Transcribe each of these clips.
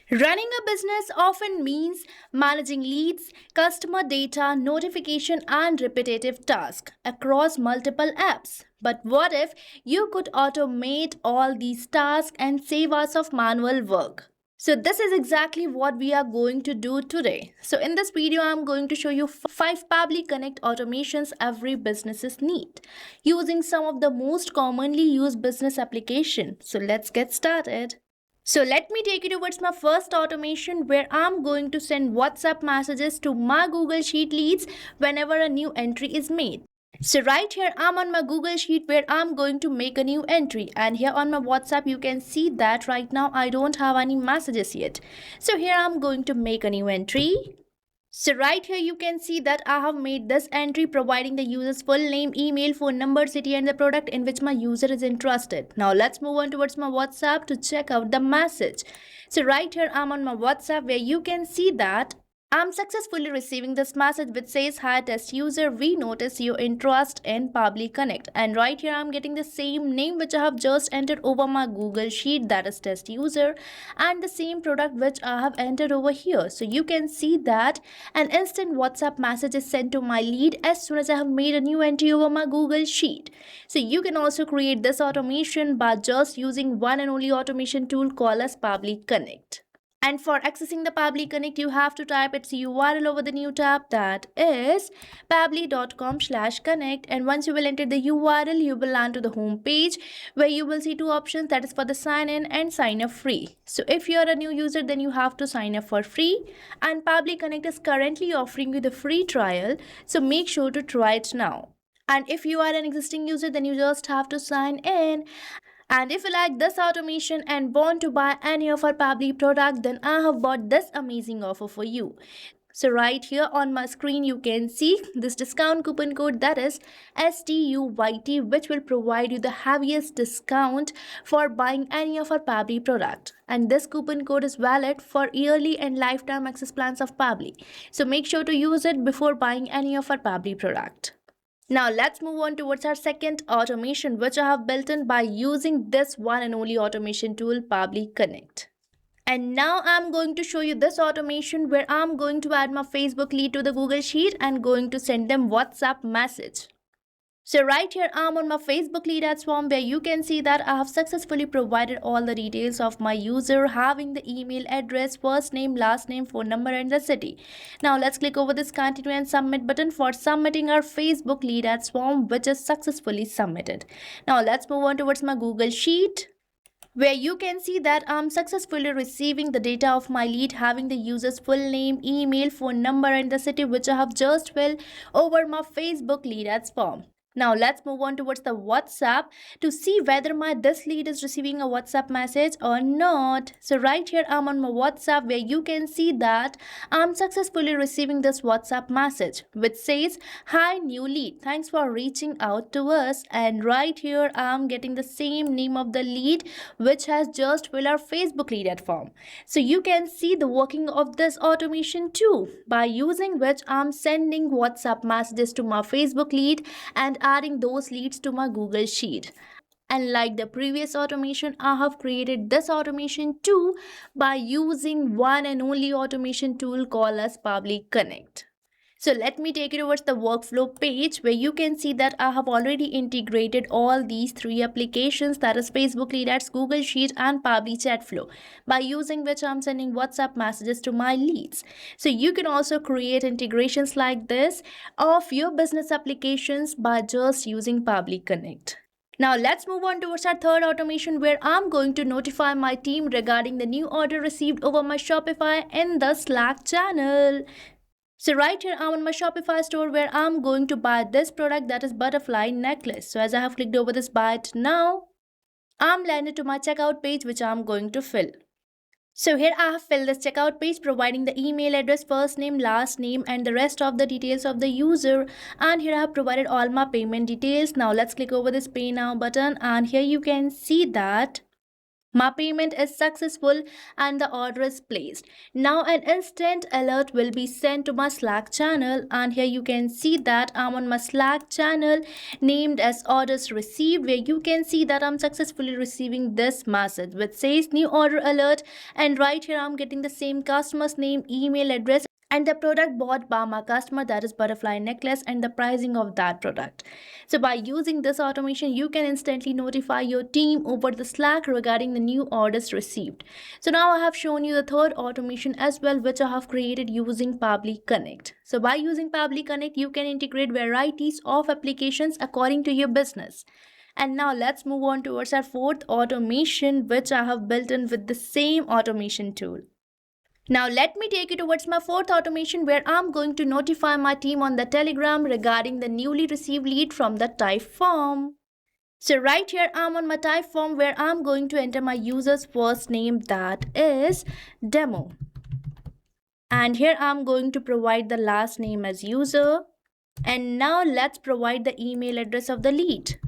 Running a business often means managing leads, customer data, notification, and repetitive tasks across multiple apps. But what if you could automate all these tasks and save hours of manual work? So this is exactly what we are going to do today. So in this video, I'm going to show you 5 Pabbly Connect automations every businesses need using some of the most commonly used business applications. So let's get started. So let me take you towards my first automation where I'm going to send WhatsApp messages to my Google Sheet leads whenever a new entry is made. So right here I'm on my Google Sheet where I'm going to make a new entry, and here on my WhatsApp you can see that right now I don't have any messages yet. So here I'm going to make a new entry. So right here you can see that I have made this entry providing the user's full name, email, phone number, city and the product in which my user is interested. Now let's move on towards my WhatsApp to check out the message. So right here I'm on my WhatsApp where you can see that I'm successfully receiving this message which says, "Hi test user, we notice your interest in Pabbly Connect." And right here I'm getting the same name which I have just entered over my Google Sheet, that is test user, and the same product which I have entered over here. So you can see that an instant WhatsApp message is sent to my lead as soon as I have made a new entry over my Google Sheet. So you can also create this automation by just using one and only automation tool called as Pabbly Connect. And for accessing the Pabbly Connect, you have to type its URL over the new tab, that is pabbly.com/connect. And once you will enter the URL, you will land to the home page where you will see two options, that is for the sign in and sign up free. So if you are a new user, then you have to sign up for free. And Pabbly Connect is currently offering you the free trial, so make sure to try it now. And if you are an existing user, then you just have to sign in. And if you like this automation and want to buy any of our Pabbly product, then I have bought this amazing offer for you. So right here on my screen you can see this discount coupon code, that is STUYT, which will provide you the heaviest discount for buying any of our Pabbly product. And this coupon code is valid for yearly and lifetime access plans of Pabbly. So make sure to use it before buying any of our Pabbly product. Now let's move on towards our second automation which I have built in by using this one and only automation tool, Pabbly Connect. And now I'm going to show you this automation where I'm going to add my Facebook lead to the Google Sheet and going to send them WhatsApp message. So right here I'm on my Facebook lead ads form where you can see that I have successfully provided all the details of my user, having the email address, first name, last name, phone number and the city. Now let's click over this continue and submit button for submitting our Facebook lead ads form, which is successfully submitted. Now let's move on towards my Google Sheet where you can see that I'm successfully receiving the data of my lead, having the user's full name, email, phone number and the city, which I have just filled over my Facebook lead ads form. Now let's move on towards the WhatsApp to see whether this lead is receiving a WhatsApp message or not. So right here I'm on my WhatsApp where you can see that I'm successfully receiving this WhatsApp message which says, "Hi new lead, thanks for reaching out to us." And right here I'm getting the same name of the lead which has just filled our Facebook lead ad form. So you can see the working of this automation too, by using which I'm sending WhatsApp messages to my Facebook lead and adding those leads to my Google Sheet. And like the previous automation, I have created this automation too by using one and only automation tool called as Pabbly Connect. So let me take you towards the workflow page where you can see that I have already integrated all these three applications, that is Facebook Lead Ads, Google Sheet and Pabbly Chat Flow, by using which I'm sending WhatsApp messages to my leads. So you can also create integrations like this of your business applications by just using Pabbly Connect. Now let's move on towards our third automation where I'm going to notify my team regarding the new order received over my Shopify in the Slack channel. So right here I'm on my Shopify store where I'm going to buy this product, that is butterfly necklace. So as I have clicked over this buy it now, I'm landed to my checkout page which I'm going to fill. So here I have filled this checkout page providing the email address, first name, last name and the rest of the details of the user, and here I have provided all my payment details. Now let's click over this pay now button and here you can see that My payment is successful and the order is placed. Now an instant alert will be sent to my Slack channel, and here you can see that I'm on my Slack channel named as orders received, where you can see that I'm successfully receiving this message which says new order alert, and right here I'm getting the same customer's name, email address, and the product bought by my customer, that is butterfly necklace, and the pricing of that product. So by using this automation, you can instantly notify your team over the Slack regarding the new orders received. So now I have shown you the third automation as well, which I have created using Pabbly Connect. So by using Pabbly Connect, you can integrate varieties of applications according to your business. And now let's move on towards our fourth automation, which I have built in with the same automation tool. Now let me take you towards my fourth automation, where I'm going to notify my team on the Telegram regarding the newly received lead from the type form. So right here I'm on my type form, where I'm going to enter my user's first name, that is demo. And here I'm going to provide the last name as user. And now let's provide the email address of the lead.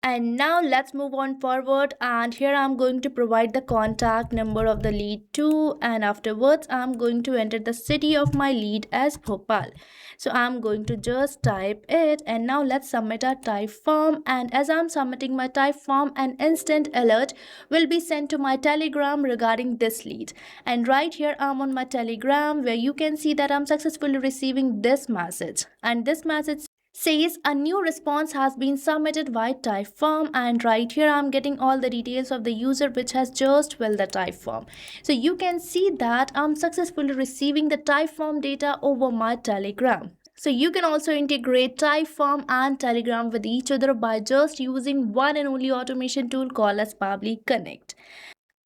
And now let's move on forward, and here I'm going to provide the contact number of the lead too, and afterwards I'm going to enter the city of my lead as Bhopal. So I'm going to just type it, and now let's submit our type form. And as I'm submitting my type form, an instant alert will be sent to my Telegram regarding this lead. And right here I'm on my Telegram, where you can see that I'm successfully receiving this message, and this message says a new response has been submitted by type form, and right here I'm getting all the details of the user which has just filled the type form. So you can see that I'm successfully receiving the type form data over my Telegram. So you can also integrate type form and Telegram with each other by just using one and only automation tool called as Pabbly Connect.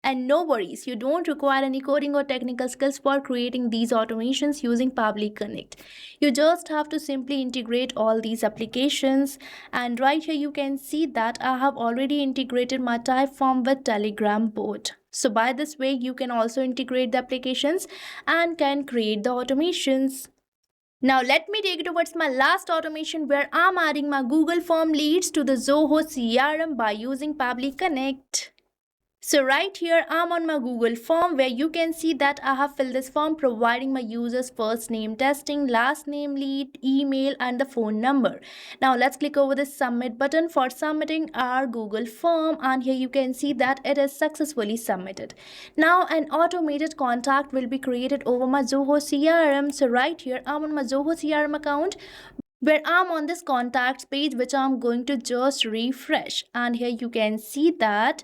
And no worries, you don't require any coding or technical skills for creating these automations using Pabbly Connect. You just have to simply integrate all these applications. And right here you can see that I have already integrated my type form with Telegram bot. So by this way, you can also integrate the applications and can create the automations. Now let me take it towards my last automation, where I'm adding my Google Form leads to the Zoho CRM by using Pabbly Connect. So right here I'm on my Google form, where you can see that I have filled this form providing my user's first name testing, last name lead, email, and the phone number. Now let's click over the submit button for submitting our Google form, and here you can see that it is successfully submitted. Now an automated contact will be created over my Zoho CRM. So right here I'm on my Zoho CRM account, where I'm on this contacts page, which I'm going to just refresh, and here you can see that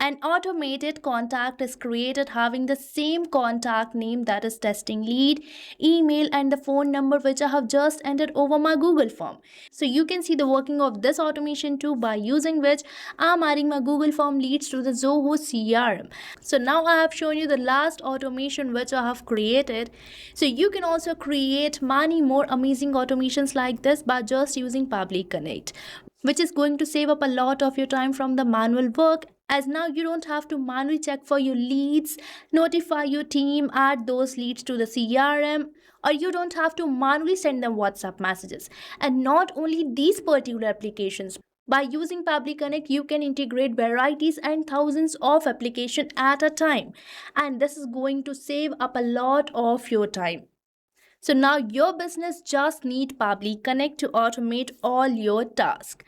an automated contact is created having the same contact name, that is testing lead, email, and the phone number which I have just entered over my Google form. So you can see the working of this automation too, by using which I'm adding my Google form leads to the Zoho CRM. So now I have shown you the last automation which I have created. So you can also create many more amazing automations like this by just using Pabbly Connect, which is going to save up a lot of your time from the manual work, as now you don't have to manually check for your leads, notify your team, add those leads to the CRM, or you don't have to manually send them WhatsApp messages. And not only these particular applications, by using Pabbly Connect, you can integrate varieties and thousands of applications at a time. And this is going to save up a lot of your time. So now your business just need Pabbly Connect to automate all your tasks.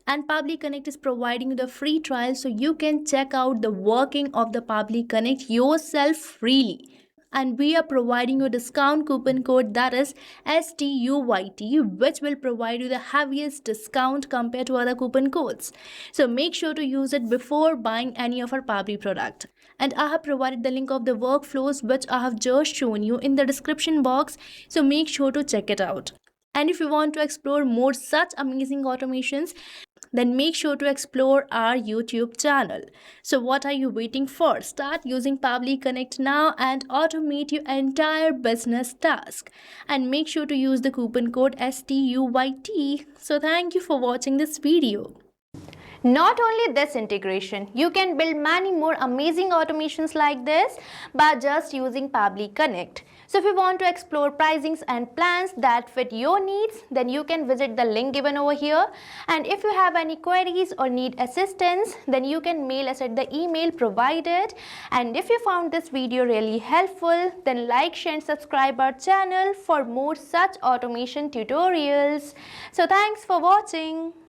And Pabbly Connect is providing you the free trial, so you can check out the working of the Pabbly Connect yourself freely. And we are providing you a discount coupon code, that is STUYT, which will provide you the heaviest discount compared to other coupon codes. So make sure to use it before buying any of our Pabbly product. And I have provided the link of the workflows which I have just shown you in the description box, so make sure to check it out. And if you want to explore more such amazing automations, then make sure to explore our YouTube channel. So what are you waiting for? Start using Pabbly Connect now and automate your entire business task. And make sure to use the coupon code STUYT. So thank you for watching this video. Not only this integration, you can build many more amazing automations like this by just using Pabbly Connect. So if you want to explore pricings and plans that fit your needs, then you can visit the link given over here. And if you have any queries or need assistance, then you can mail us at the email provided. And if you found this video really helpful, then like, share and subscribe our channel for more such automation tutorials. So thanks for watching.